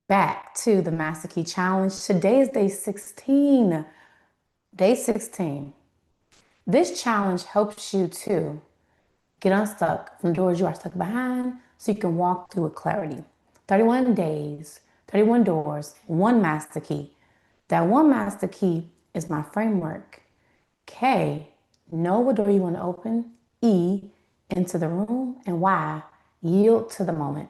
back to the Master Key Challenge. Today is day 16. Day 16. This challenge helps you to get unstuck from doors you are stuck behind so you can walk through with clarity. 31 days, 31 doors, one master key. That one master key is my framework. K, know what door you want to open. E, into the room. And Y, yield to the moment.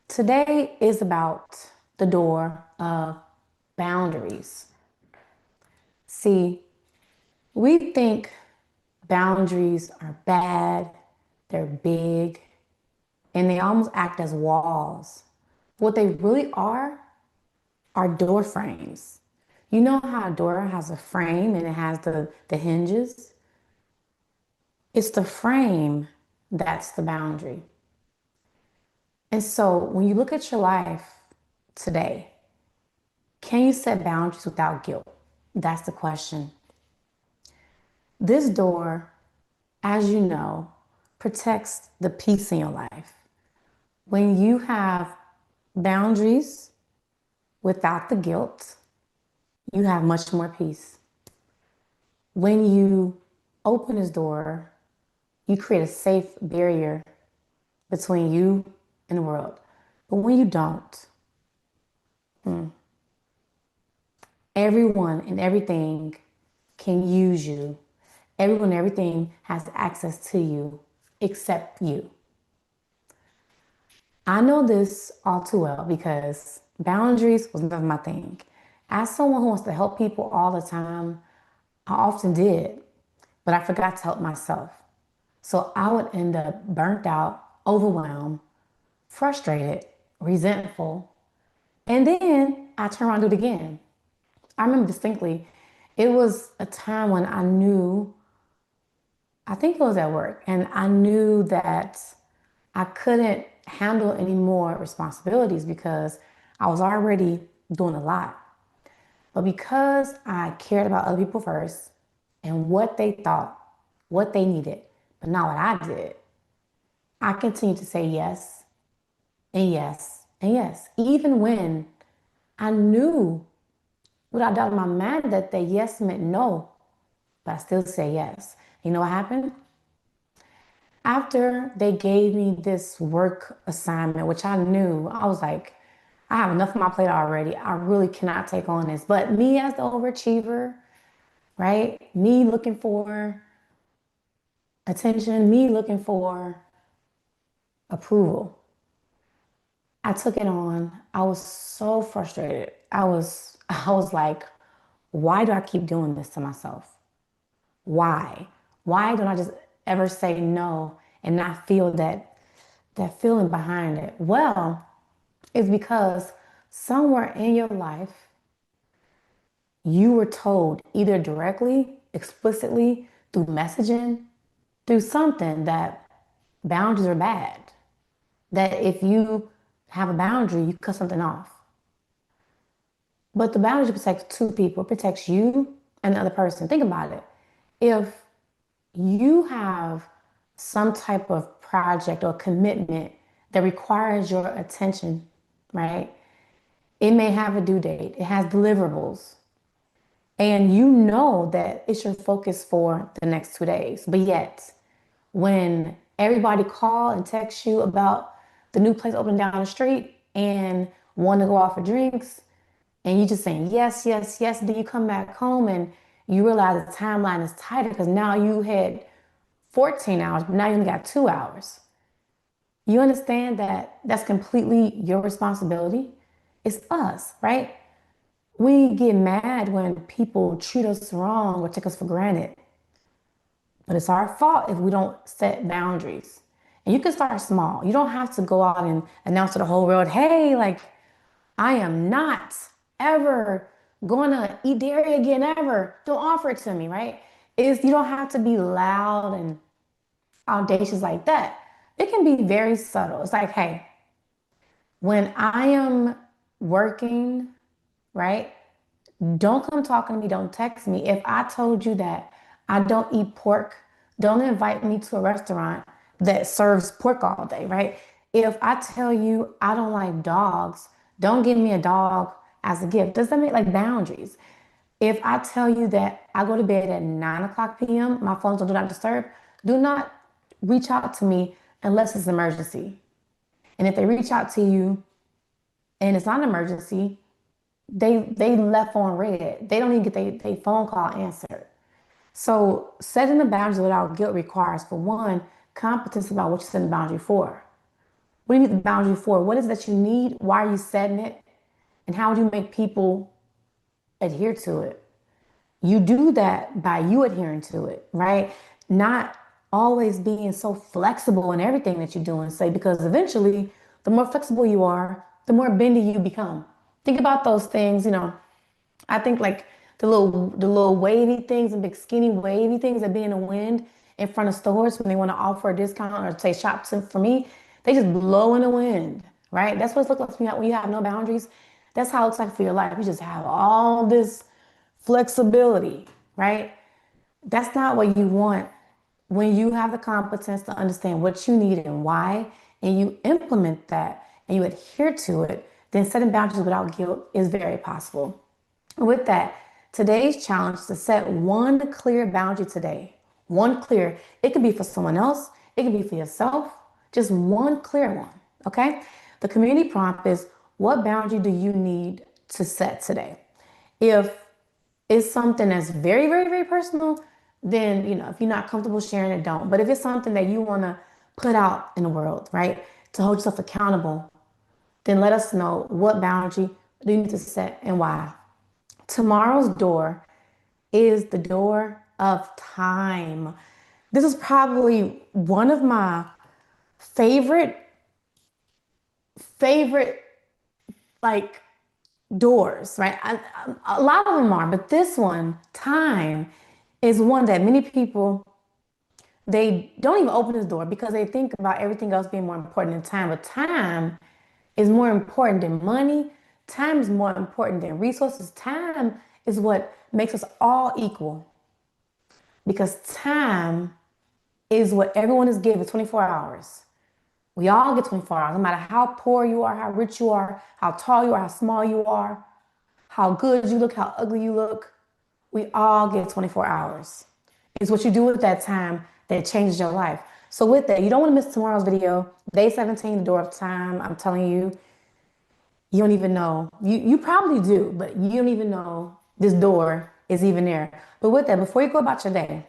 Today is about the door of boundaries. See, we think boundaries are bad, they're big, and they almost act as walls. What they really are door frames. You know how a door has a frame and it has the hinges? It's the frame that's the boundary. And so when you look at your life today, can you set boundaries without guilt? That's the question. This door, as you know, protects the peace in your life. When you have boundaries without the guilt, you have much more peace. When you open this door, you create a safe barrier between you and the world. But when you don't, everyone and everything can use you. Everyone and everything has access to you except you. I know this all too well because boundaries was never my thing. As someone who wants to help people all the time, I often did, but I forgot to help myself. So I would end up burnt out, overwhelmed, frustrated, resentful, and then I turn around and do it again. I remember distinctly, it was a time when I knew, I think it was at work, and I knew that I couldn't handle any more responsibilities because I was already doing a lot. But because I cared about other people first and what they thought, what they needed, but not what I did, I continued to say yes and yes and yes, even when I knew without doubt in my mind that the yes meant no, but I still say yes. You know what happened? After they gave me this work assignment, which I knew, I was like, I have enough on my plate already. I really cannot take on this. But me as the overachiever, right? Me looking for attention, me looking for approval. I took it on. I was so frustrated. I was like, why do I keep doing this to myself? Why? Why don't I just ever say no and not feel that feeling behind it? Well, it's because somewhere in your life you were told either directly, explicitly, through messaging, through something that boundaries are bad. That if you have a boundary, you cut something off. But the boundary protects two people. It protects you and the other person. Think about it. If you have some type of project or commitment that requires your attention, right? It may have a due date, it has deliverables, and you know that it's your focus for the next 2 days. But yet, when everybody call and text you about the new place opening down the street and want to go out for drinks, and you just saying yes, yes, yes, then you come back home and you realize the timeline is tighter because now you had 14 hours, but now you only got 2 hours. You understand that that's completely your responsibility? It's us, right? We get mad when people treat us wrong or take us for granted, but it's our fault if we don't set boundaries. And you can start small. You don't have to go out and announce to the whole world, hey, like, I am not ever going to eat dairy again, ever. Don't offer it to me, right? You don't have to be loud and audacious like that. It can be very subtle. It's like, hey, when I am working, right? Don't come talking to me. Don't text me. If I told you that I don't eat pork, don't invite me to a restaurant that serves pork all day, right? If I tell you I don't like dogs, Don't give me a dog as a gift. Does that make like boundaries? If I tell you that I go to bed at 9 o'clock p.m., my phone's on do not disturb, do not reach out to me unless it's an emergency. And if they reach out to you and it's not an emergency, they left on red. They don't even get their phone call answered. So setting the boundaries without guilt requires, for one, competence about what you're setting the boundary for. What do you need the boundary for? What is it that you need? Why are you setting it? And how would you make people adhere to it? You do that by you adhering to it, right? Not always being so flexible in everything that you do and say, because eventually, the more flexible you are, the more bendy you become. Think about those things, I think like the little wavy things and big skinny wavy things that be in the wind in front of stores when they want to offer a discount or say for me, they just blow in the wind, right? That's what it looks like when you have no boundaries. That's how it looks like for your life. You just have all this flexibility, right? That's not what you want. When you have the competence to understand what you need and why, and you implement that and you adhere to it, then setting boundaries without guilt is very possible. With that, today's challenge is to set one clear boundary today. One clear. It could be for someone else, it could be for yourself, just one clear one. Okay? The community prompt is, what boundary do you need to set today? If it's something that's very, very, very personal, then, if you're not comfortable sharing it, don't. But if it's something that you want to put out in the world, right, to hold yourself accountable, then let us know what boundary do you need to set and why. Tomorrow's door is the door of time. This is probably one of my favorite, favorite, like, doors, right? A lot of them are, but this one, time, is one that many people, they don't even open this door because they think about everything else being more important than time. But time is more important than money. Time is more important than resources. Time is what makes us all equal, because time is what everyone is given 24 hours. We all get 24 hours, no matter how poor you are, how rich you are, how tall you are, how small you are, how good you look, how ugly you look. We all get 24 hours. It's what you do with that time that changes your life. So with that, you don't want to miss tomorrow's video. Day 17, the door of time. I'm telling you, you don't even know. You probably do, but you don't even know this door is even there. But with that, before you go about your day,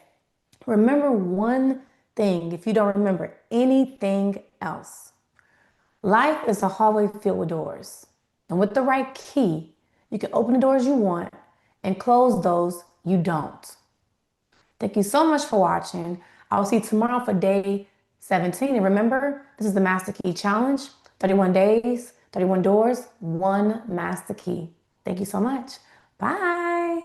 remember one thing if you don't remember anything else. Life is a hallway filled with doors. And with the right key, you can open the doors you want and close those you don't. Thank you so much for watching. I'll see you tomorrow for day 17. And remember, this is the Master Key Challenge. 31 days, 31 doors, one master key. Thank you so much. Bye.